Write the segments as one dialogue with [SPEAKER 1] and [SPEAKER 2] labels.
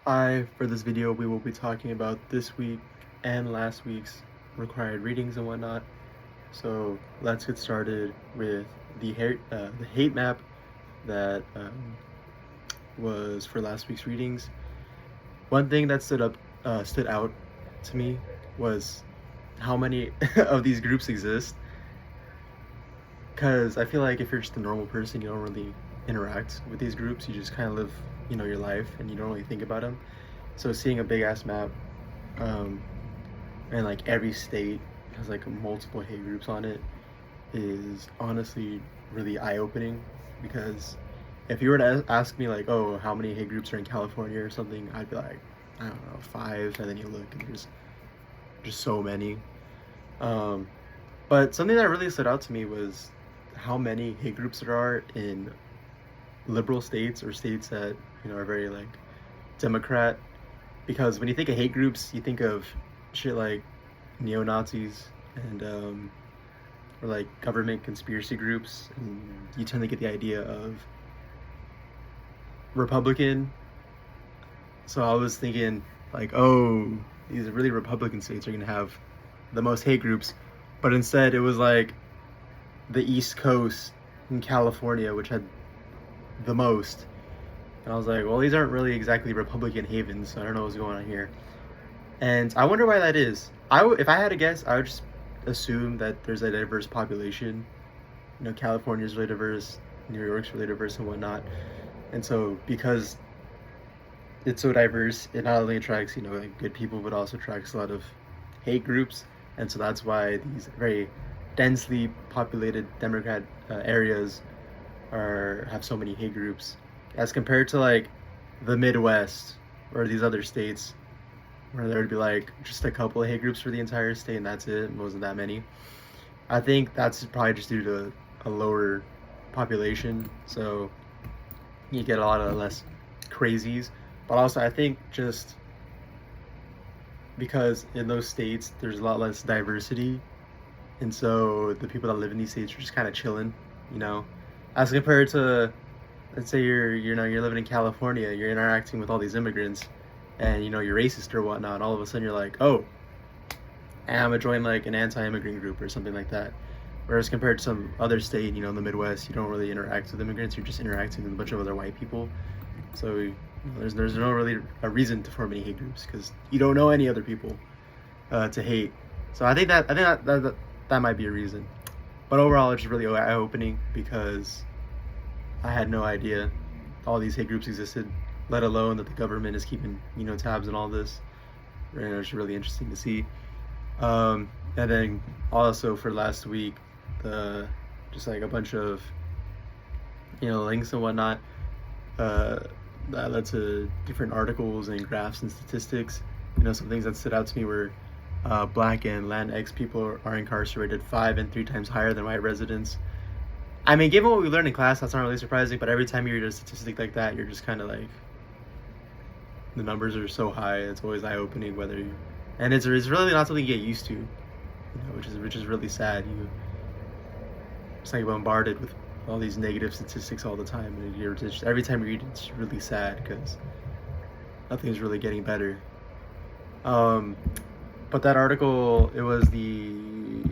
[SPEAKER 1] Hi, for this video we will be talking about this week and last week's required readings and whatnot. So let's get started with the hate map that was for last week's readings. One thing that stood out to me was how many of these groups exist. Because I feel like if you're just a normal person, you don't really interact with these groups. You just kind of live, your life, and you don't really think about them. So seeing a big ass map, um, and like every state has like multiple hate groups on it is honestly really eye opening. Because if you were to ask me like, oh, how many hate groups are in California or something, I'd be like, I don't know, five, and then you look and there's just so many. Um, but something that really stood out to me was how many hate groups there are in liberal states or states that are very like Democrat. Because when you think of hate groups, you think of shit like neo Nazis and or like government conspiracy groups, and you tend to get the idea of Republican. So I was thinking like, oh, these really Republican states are gonna have the most hate groups, but instead it was like the East Coast in California, which had the most. And I was like, well, these aren't really exactly Republican havens, so I don't know what's going on here. And I wonder why that is. If I had to guess, I would just assume that there's a diverse population. California's really diverse, New York's really diverse, and whatnot. And so, because it's so diverse, it not only attracts like good people, but also attracts a lot of hate groups. And so that's why these very densely populated Democrat areas have so many hate groups, as compared to like the Midwest or these other states where there would be like just a couple of hate groups for the entire state and that's it. It wasn't that many. I think that's probably just due to a lower population, so you get a lot of less crazies. But also, I think just because in those states there's a lot less diversity, and so the people that live in these states are just kind of chilling, you know, as compared to, let's say you're living in California, you're interacting with all these immigrants, and you're racist or whatnot. All of a sudden you're like, oh, I'm gonna join like an anti-immigrant group or something like that. Whereas compared to some other state, in the Midwest, you don't really interact with immigrants. You're just interacting with a bunch of other white people. So there's no really a reason to form any hate groups because you don't know any other people to hate. So I think that might be a reason. But overall, it's just really eye-opening because I had no idea all these hate groups existed, let alone that the government is keeping tabs on all this. And it was really interesting to see. And then also for last week, just like a bunch of links and whatnot that led to different articles and graphs and statistics. Some things that stood out to me were Black and Latinx people are incarcerated 5 and 3 times higher than white residents. I mean, given what we learned in class, that's not really surprising. But every time you read a statistic like that, you're just kind of like, the numbers are so high. It's always eye-opening and it's really not something you get used to, which is really sad. It's like bombarded with all these negative statistics all the time, and every time you read it, it's really sad because nothing's really getting better. But that article, it was the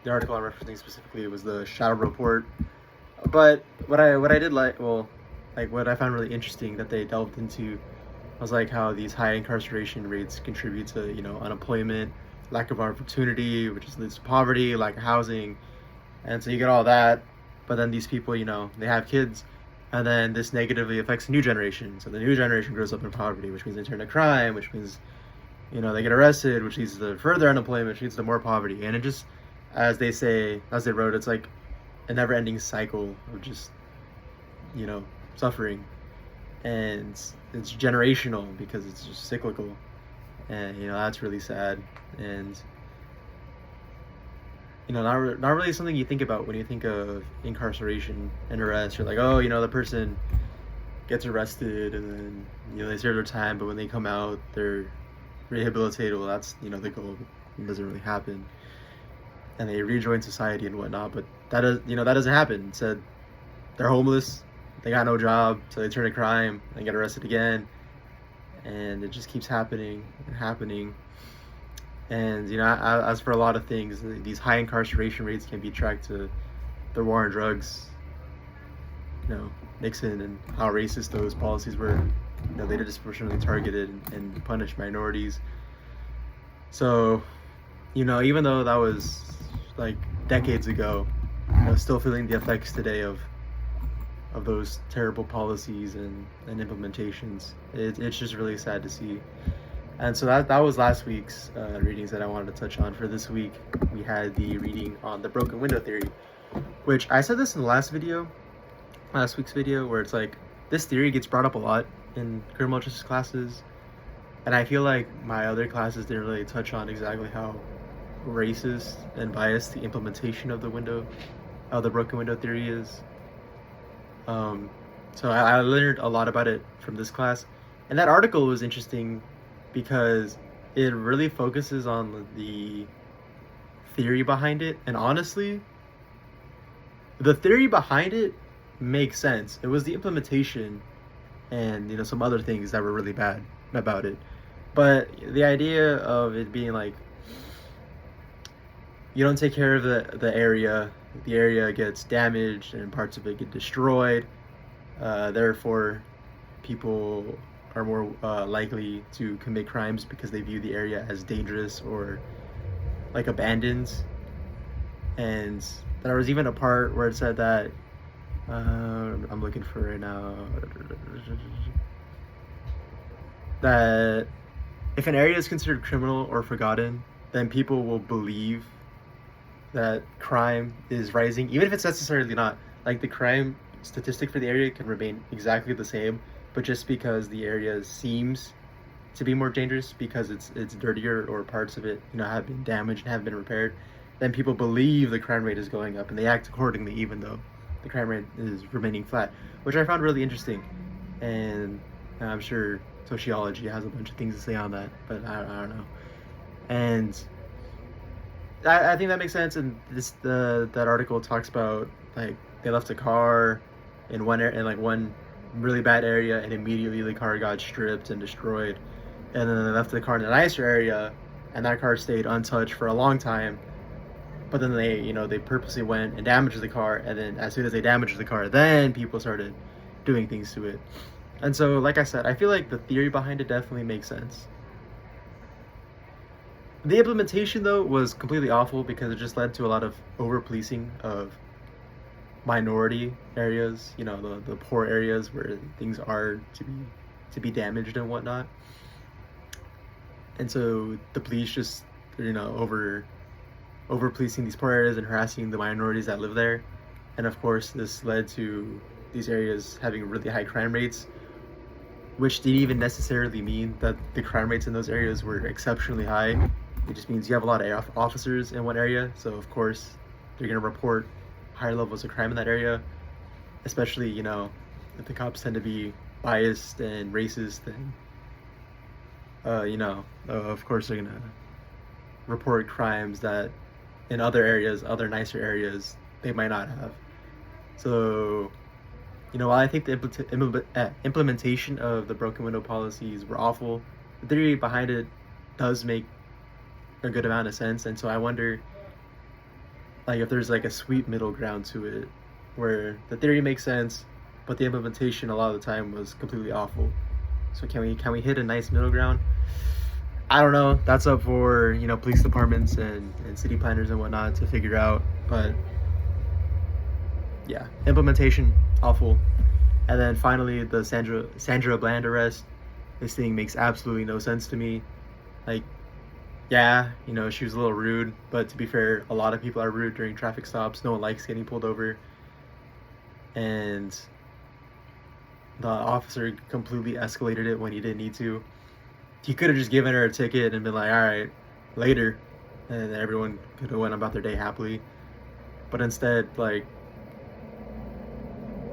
[SPEAKER 1] article I'm referencing specifically. It was the Shadow Report. But what I did like, well, like what I found really interesting that they delved into was like how these high incarceration rates contribute to unemployment, lack of opportunity, which leads to poverty, lack of housing, and so you get all that. But then these people, they have kids, and then this negatively affects the new generation. So the new generation grows up in poverty, which means they turn to crime, which means they get arrested, which leads to further unemployment, which leads to more poverty. And it just, as they wrote, it's like a never-ending cycle of just suffering, and it's generational because it's just cyclical, and that's really sad. And not really something you think about when you think of incarceration and arrest. You're like, oh, the person gets arrested and then they serve their time, but when they come out they're rehabilitated. Well, that's the goal. It doesn't really happen, and they rejoin society and whatnot. But that doesn't happen. It said they're homeless, they got no job, so they turn to crime and get arrested again, and it just keeps happening and happening. And as for a lot of things, these high incarceration rates can be tracked to the war on drugs, Nixon, and how racist those policies were. They disproportionately targeted and punished minorities. So, even though that was like decades ago, still feeling the effects today of those terrible policies and implementations. It's just really sad to see. And so that was last week's readings that I wanted to touch on. For this week, we had the reading on the broken window theory, which I said this in the last week's video, where it's like this theory gets brought up a lot in criminal justice classes, and I feel like my other classes didn't really touch on exactly how racist and biased the implementation of the broken window theory is. So I learned a lot about it from this class, and that article was interesting because it really focuses on the theory behind it, and honestly, the theory behind it makes sense. It was the implementation and some other things that were really bad about it. But the idea of it being like, you don't take care of the area gets damaged and parts of it get destroyed, therefore people are more likely to commit crimes because they view the area as dangerous or like abandoned. And there was even a part where it said that I'm looking for it right now, that if an area is considered criminal or forgotten, then people will believe that crime is rising, even if it's necessarily not. Like, the crime statistic for the area can remain exactly the same, but just because the area seems to be more dangerous because it's dirtier, or parts of it have been damaged and haven't been repaired, then people believe the crime rate is going up and they act accordingly, even though the crime rate is remaining flat, which I found really interesting. And I'm sure sociology has a bunch of things to say on that, but I don't know. And I think that makes sense. And that article talks about, like, they left a car in one really bad area, and immediately the car got stripped and destroyed. And then they left the car in a nicer area, and that car stayed untouched for a long time. But then they purposely went and damaged the car, and then as soon as they damaged the car, then people started doing things to it. And so, like I said, I feel like the theory behind it definitely makes sense. The implementation, though, was completely awful because it just led to a lot of over-policing of minority areas, the poor areas where things are to be damaged and whatnot. And so the police just, over-policing these poor areas and harassing the minorities that live there. And of course, this led to these areas having really high crime rates, which didn't even necessarily mean that the crime rates in those areas were exceptionally high. It just means you have a lot of officers in one area, so of course they're going to report higher levels of crime in that area, especially, if the cops tend to be biased and racist, then, of course they're going to report crimes that in other areas, other nicer areas, they might not have. So, while I think the implementation of the broken window policies were awful, the theory behind it does make a good amount of sense. And so I wonder, like, if there's like a sweet middle ground to it, where the theory makes sense, but the implementation a lot of the time was completely awful. So can we hit a nice middle ground? I don't know. That's up for police departments and city planners and whatnot to figure out. But yeah, implementation awful. And then finally, the Sandra Bland arrest. This thing makes absolutely no sense to me. Like, yeah, she was a little rude, but to be fair, a lot of people are rude during traffic stops. No one likes getting pulled over. And the officer completely escalated it when he didn't need to. He could have just given her a ticket and been like, all right, later. And everyone could have went about their day happily. But instead, like,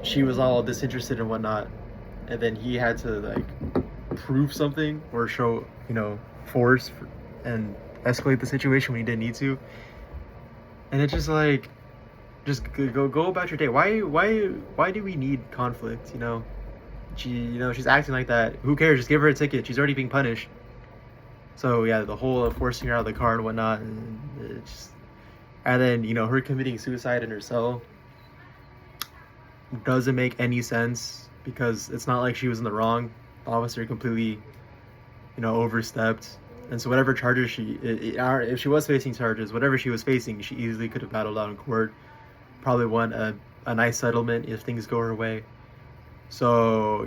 [SPEAKER 1] she was all disinterested and whatnot. And then he had to, like, prove something or show, force and escalate the situation when he didn't need to. And it just Just go about your day. Why do we need conflict? She's acting like that. Who cares? Just give her a ticket. She's already being punished. So yeah, the whole forcing her out of the car and whatnot, and then her committing suicide in her cell doesn't make any sense because it's not like she was in the wrong. The officer completely overstepped, and so whatever charges if she was facing charges, whatever she was facing, she easily could have battled out in court, probably won a nice settlement if things go her way. So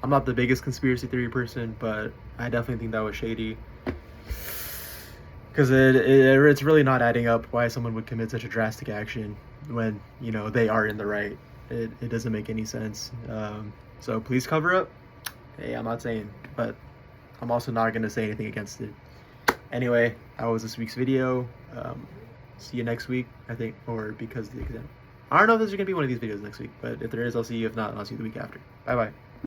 [SPEAKER 1] I'm not the biggest conspiracy theory person, but I definitely think that was shady. Because it's really not adding up why someone would commit such a drastic action when, they are in the right. It doesn't make any sense. So please cover up. Hey, I'm not saying, but I'm also not going to say anything against it. Anyway, that was this week's video. See you next week, I think, or because of the exam. I don't know if there's going to be one of these videos next week, but if there is, I'll see you. If not, I'll see you the week after. Bye-bye.